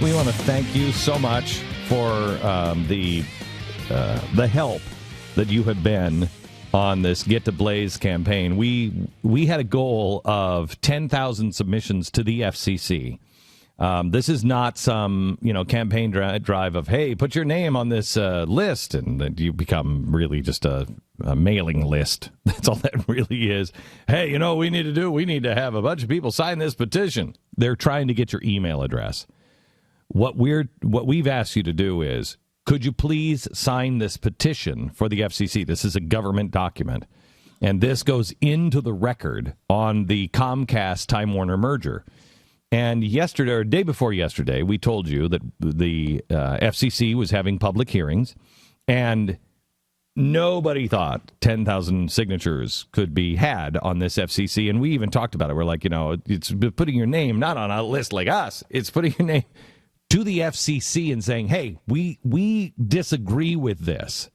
We want to thank you so much for the help that you have been on this Get TheBlaze campaign. We had a goal of 10,000 submissions to the FCC. This is not some campaign drive of, hey, put your name on this list, and then you become really just a mailing list. That's all that really is. Hey, we need to have a bunch of people sign this petition. They're trying to get your email address. What we've asked you to do is, could you please sign this petition for the FCC? This is a government document, and this goes into the record on the Comcast Time Warner merger. And yesterday, or day before yesterday, we told you that the FCC was having public hearings, and nobody thought 10,000 signatures could be had on this FCC. And we even talked about it. We're like, it's putting your name not on a list like us. It's putting your name to the FCC and saying, hey, we disagree with this.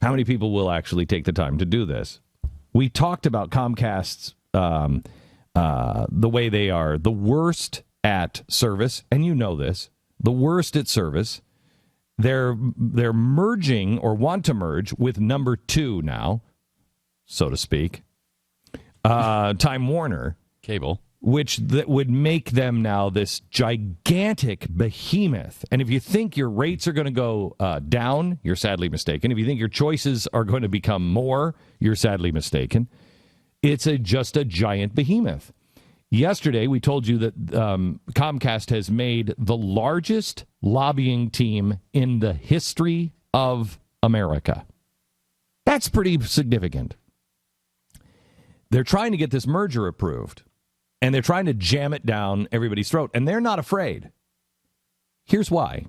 How many people will actually take the time to do this? We talked about Comcast's the way they are the worst at service, and this, the worst at service. They're merging or want to merge with number 2 now, so to speak, Time Warner Cable, which that would make them now this gigantic behemoth. And if you think your rates are going to go down, you're sadly mistaken. If you think your choices are going to become more, you're sadly mistaken. It's just a giant behemoth. Yesterday, we told you that Comcast has made the largest lobbying team in the history of America. That's pretty significant. They're trying to get this merger approved, and they're trying to jam it down everybody's throat, and they're not afraid. Here's why.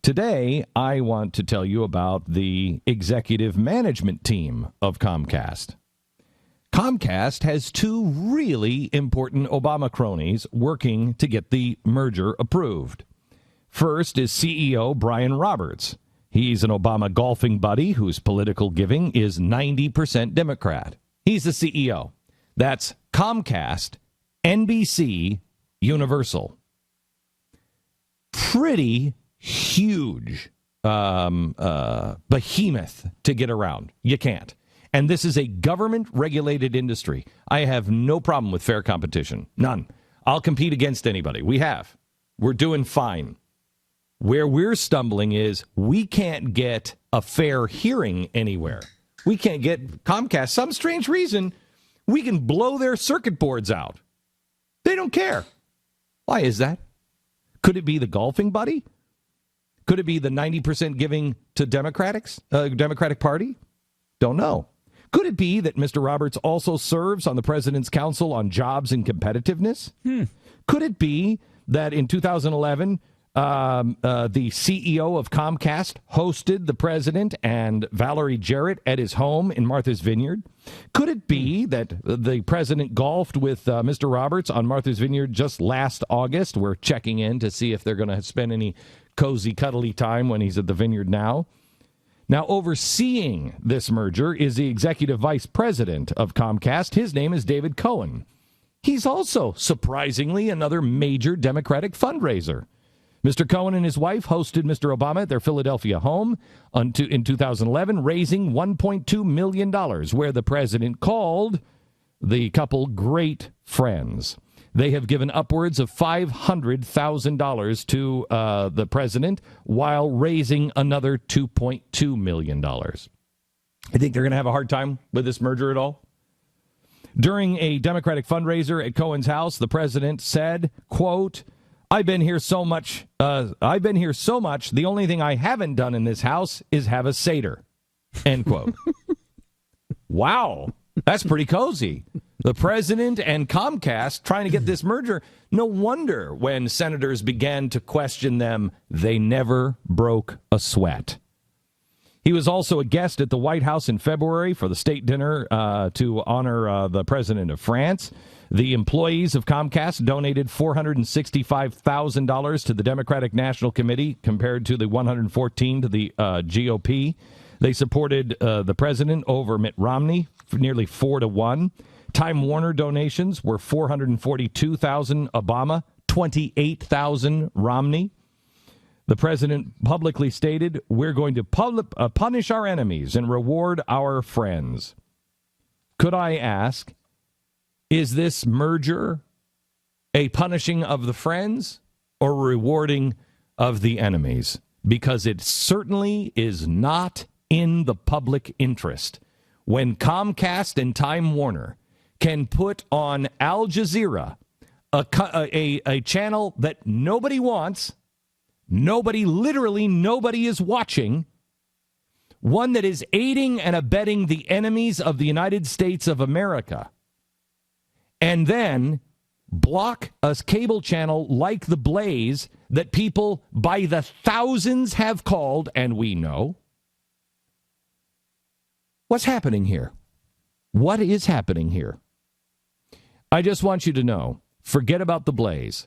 Today, I want to tell you about the executive management team of Comcast. Comcast has 2 really important Obama cronies working to get the merger approved. First is CEO Brian Roberts. He's an Obama golfing buddy whose political giving is 90% Democrat. He's the CEO. That's Comcast, NBC, Universal. Pretty huge behemoth to get around. You can't. And this is a government-regulated industry. I have no problem with fair competition. None. I'll compete against anybody. We have. We're doing fine. Where we're stumbling is we can't get a fair hearing anywhere. We can't get Comcast. Some strange reason, we can blow their circuit boards out. They don't care. Why is that? Could it be the golfing buddy? Could it be the 90% giving to Democratic Party? Don't know. Could it be that Mr. Roberts also serves on the President's Council on Jobs and Competitiveness? Could it be that in 2011, the CEO of Comcast hosted the president and Valerie Jarrett at his home in Martha's Vineyard? Could it be that the president golfed with Mr. Roberts on Martha's Vineyard just last August? We're checking in to see if they're going to spend any cozy, cuddly time when he's at the vineyard now. Now, overseeing this merger is the executive vice president of Comcast. His name is David Cohen. He's also, surprisingly, another major Democratic fundraiser. Mr. Cohen and his wife hosted Mr. Obama at their Philadelphia home in 2011, raising $1.2 million, where the president called the couple great friends. They have given upwards of $500,000 to the president while raising another $2.2 million. I think they're going to have a hard time with this merger at all. During a Democratic fundraiser at Cohen's house, the president said, quote, I've been here so much. The only thing I haven't done in this house is have a Seder, end quote. Wow, that's pretty cozy. The president and Comcast trying to get this merger. No wonder when senators began to question them, they never broke a sweat. He was also a guest at the White House in February for the state dinner to honor the president of France. The employees of Comcast donated $465,000 to the Democratic National Committee compared to the $114,000 to the GOP. They supported the president over Mitt Romney for nearly 4-1. Time Warner donations were $442,000 Obama, 28,000 Romney. The president publicly stated, we're going to punish our enemies and reward our friends. Could I ask, is this merger a punishing of the friends or rewarding of the enemies? Because it certainly is not in the public interest. When Comcast and Time Warner can put on Al Jazeera, a channel that nobody wants, literally nobody is watching, one that is aiding and abetting the enemies of the United States of America, and then block a cable channel like TheBlaze that people by the thousands have called, and we know. What's happening here? What is happening here? I just want you to know, forget about TheBlaze.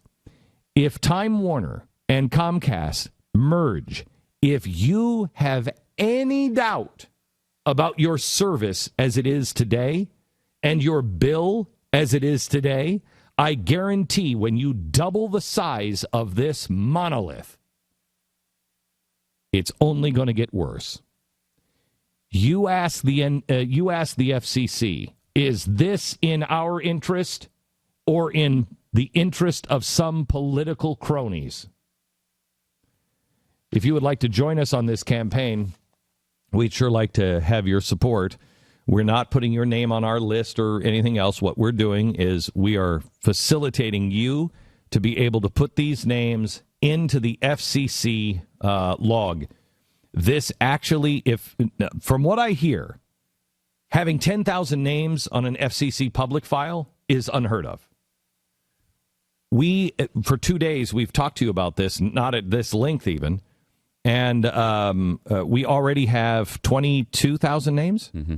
If Time Warner and Comcast merge, if you have any doubt about your service as it is today and your bill as it is today, I guarantee when you double the size of this monolith, it's only going to get worse. You ask the FCC, is this in our interest or in the interest of some political cronies? If you would like to join us on this campaign, we'd sure like to have your support. We're not putting your name on our list or anything else. What we're doing is we are facilitating you to be able to put these names into the FCC log. This actually, from what I hear, having 10,000 names on an FCC public file is unheard of. For 2 days, we've talked to you about this, not at this length even, and we already have 22,000 names? Mm-hmm.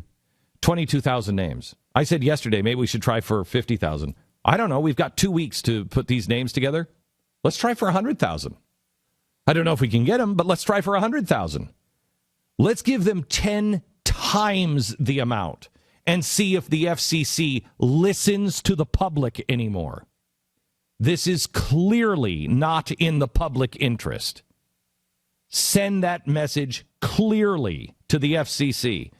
22,000 names. I said yesterday, maybe we should try for 50,000. I don't know. We've got 2 weeks to put these names together. Let's try for 100,000. I don't know if we can get them, but let's try for 100,000. Let's give them 10 times the amount and see if the FCC listens to the public anymore. This is clearly not in the public interest. Send that message clearly to the FCC.